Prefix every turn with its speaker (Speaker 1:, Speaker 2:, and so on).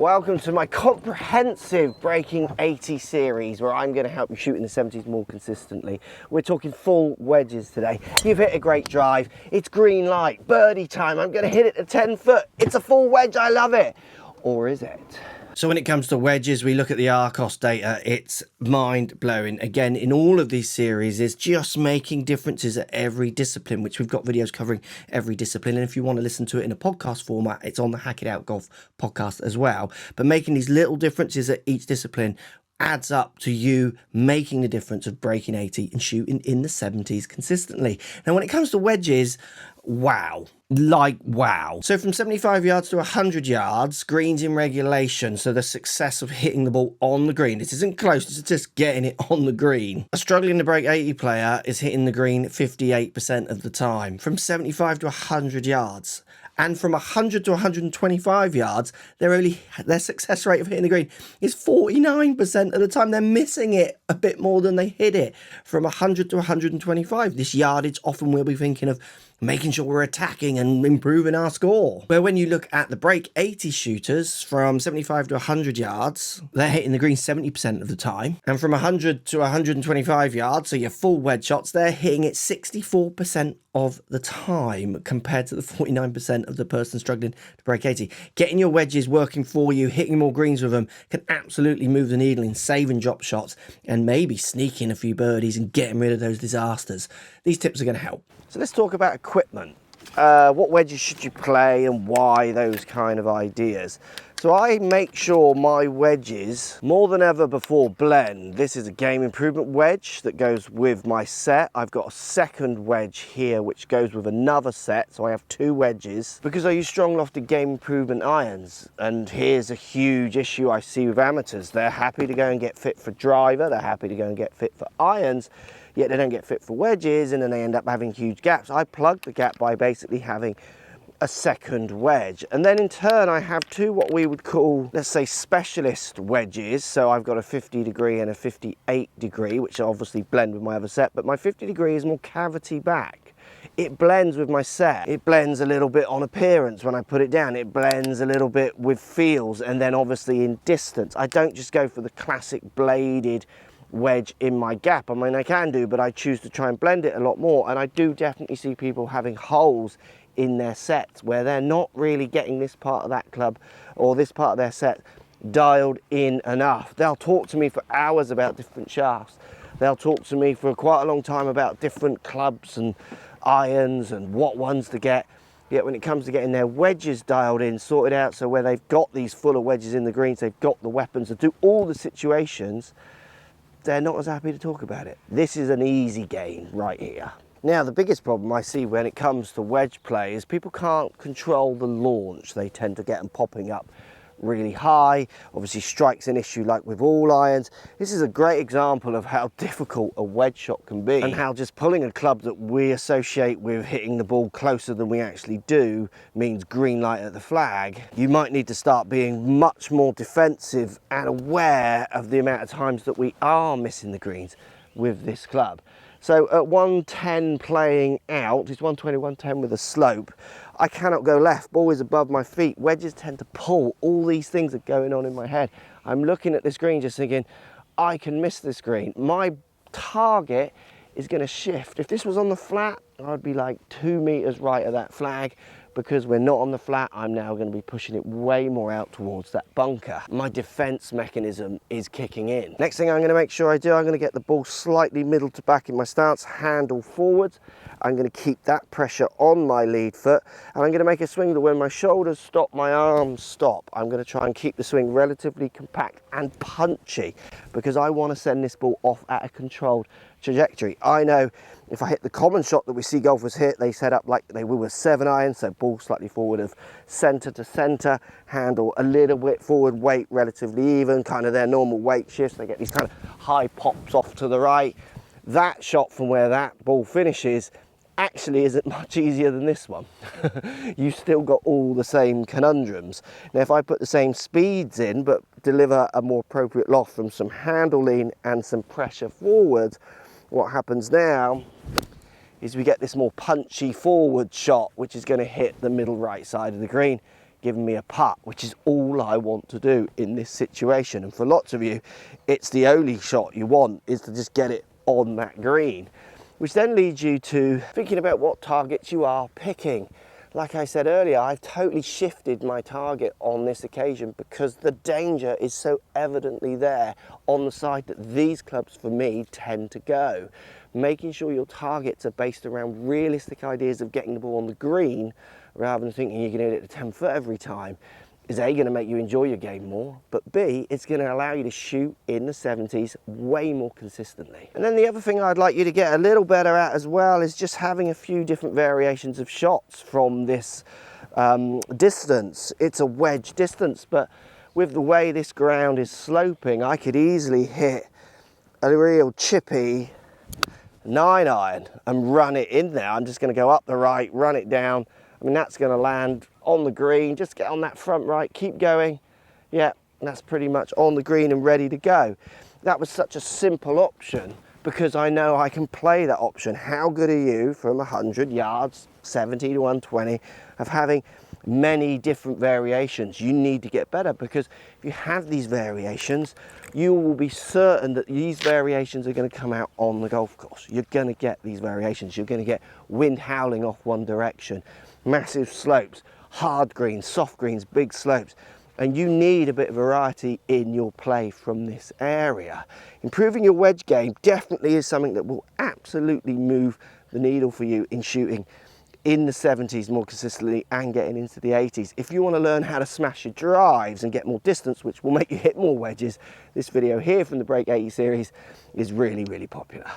Speaker 1: Welcome to my comprehensive Breaking 80 series where I'm going to help you shoot in the 70s more consistently. We're talking full wedges today. You've hit a great drive, it's green light, birdie time, I'm going to hit it to 10 foot, it's a full wedge, I love it. Or is it?
Speaker 2: So when it comes to wedges, we look at the Arcos data, it's mind-blowing. Again, in all of these series, it's just making differences at every discipline, which we've got videos covering every discipline. And if you want to listen to it in a podcast format, it's on the Hack It Out Golf podcast as well. But making these little differences at each discipline adds up to you making the difference of breaking 80 and shooting in the 70s consistently. Now, when it comes to wedges, wow. Like, wow. So from 75 yards to 100 yards, greens in regulation. So the success of hitting the ball on the green. This isn't close, it's just getting it on the green. A struggling to break 80 player is hitting the green 58% of the time. From 75 to 100 yards. And from 100 to 125 yards, their success rate of hitting the green is 49% of the time. They're missing it a bit more than they hit it. From 100 to 125, this yardage often we'll be thinking of making sure we're attacking and improving our score. Where when you look at the break 80 shooters from 75 to 100 yards, they're hitting the green 70% of the time. And from 100 to 125 yards, so your full wedge shots, they're hitting it 64% of the time compared to the 49% of the person struggling to break 80. Getting your wedges working for you, hitting more greens with them can absolutely move the needle in saving drop shots and maybe sneaking a few birdies and getting rid of those disasters. These tips are going to help.
Speaker 1: So let's talk about equipment. What wedges should you play and why, those kind of ideas. So I make sure my wedges, more than ever before, blend. This is a game improvement wedge that goes with my set. I've got a second wedge here which goes with another set, so I have two wedges because I use strong lofted game improvement irons. And here's a huge issue I see with amateurs. They're happy to go and get fit for driver, they're happy to go and get fit for irons, yet they don't get fit for wedges, and then they end up having huge gaps. I plug the gap by basically having a second wedge, and then in turn I have two what we would call, let's say, specialist wedges. So I've got a 50 degree and a 58 degree, which obviously blend with my other set, but my 50 degree is more cavity back. It blends with my set. It blends a little bit on appearance when I put it down. It blends a little bit with feels, and then obviously in distance. I don't just go for the classic bladed wedge in my gap. I mean, I can do, but I choose to try and blend it a lot more. And I do definitely see people having holes in their sets where they're not really getting this part of that club or this part of their set dialed in enough. They'll talk to me for hours about different shafts. They'll talk to me for quite a long time about different clubs and irons and what ones to get. Yet when it comes to getting their wedges dialed in, sorted out, so where they've got these fuller wedges in the greens, they've got the weapons to do all the situations, they're not as happy to talk about it. This is an easy gain right here. Now, the biggest problem I see when it comes to wedge play is people can't control the launch. They tend to get them popping up really high. Obviously, strike's an issue like with all irons. This is a great example of how difficult a wedge shot can be and how just pulling a club that we associate with hitting the ball closer than we actually do means green light at the flag. You might need to start being much more defensive and aware of the amount of times that we are missing the greens with this club. So at 110 playing out, it's 120, 110 with a slope, I cannot go left, ball is above my feet. Wedges tend to pull. All these things are going on in my head. I'm looking at this green just thinking, I can miss this green. My target is going to shift. If this was on the flat, I'd be like 2 meters right of that flag. Because we're not on the flat, I'm now going to be pushing it way more out towards that bunker. My defense mechanism is kicking in. Next thing I'm going to make sure I do, I'm going to get the ball slightly middle to back in my stance, handle forwards. I'm going to keep that pressure on my lead foot, and I'm going to make a swing that when my shoulders stop, my arms stop. I'm going to try and keep the swing relatively compact and punchy because I want to send this ball off at a controlled trajectory. I know if I hit the common shot that we see golfers hit, they set up like they will with 7 irons, so ball slightly forward of centre to centre, handle a little bit forward, weight relatively even, kind of their normal weight shifts. They get these kind of high pops off to the right. That shot from where that ball finishes actually isn't much easier than this one. You've still got all the same conundrums. Now, if I put the same speeds in, but deliver a more appropriate loft from some handle lean and some pressure forward, what happens now is we get this more punchy forward shot, which is going to hit the middle right side of the green, giving me a putt, which is all I want to do in this situation. And for lots of you, it's the only shot you want, is to just get it on that green, which then leads you to thinking about what targets you are picking. Like I said earlier, I've totally shifted my target on this occasion because the danger is so evidently there on the side that these clubs for me tend to go. Making sure your targets are based around realistic ideas of getting the ball on the green rather than thinking you're going to hit it to 10 foot every time is A, going to make you enjoy your game more, but B, it's going to allow you to shoot in the 70s way more consistently. And then the other thing I'd like you to get a little better at as well is just having a few different variations of shots from this distance. It's a wedge distance, but with the way this ground is sloping, I could easily hit a real chippy 9-iron and run it in there. I'm just going to go up the right, run it down. I mean, that's going to land on the green. Just get on that front right, keep going. Yeah, that's pretty much on the green and ready to go. That was such a simple option because I know I can play that option. How good are you from 100 yards, 70 to 120, of having many different variations? You need to get better because if you have these variations, you will be certain that these variations are going to come out on the golf course. You're going to get these variations. You're going to get wind howling off one direction, massive slopes, hard greens, soft greens, big slopes. And you need a bit of variety in your play from this area. Improving your wedge game definitely is something that will absolutely move the needle for you in shooting in the 70s more consistently and getting into the 80s. If you want to learn how to smash your drives and get more distance, which will make you hit more wedges, this video here from the Break 80 series is really, really popular.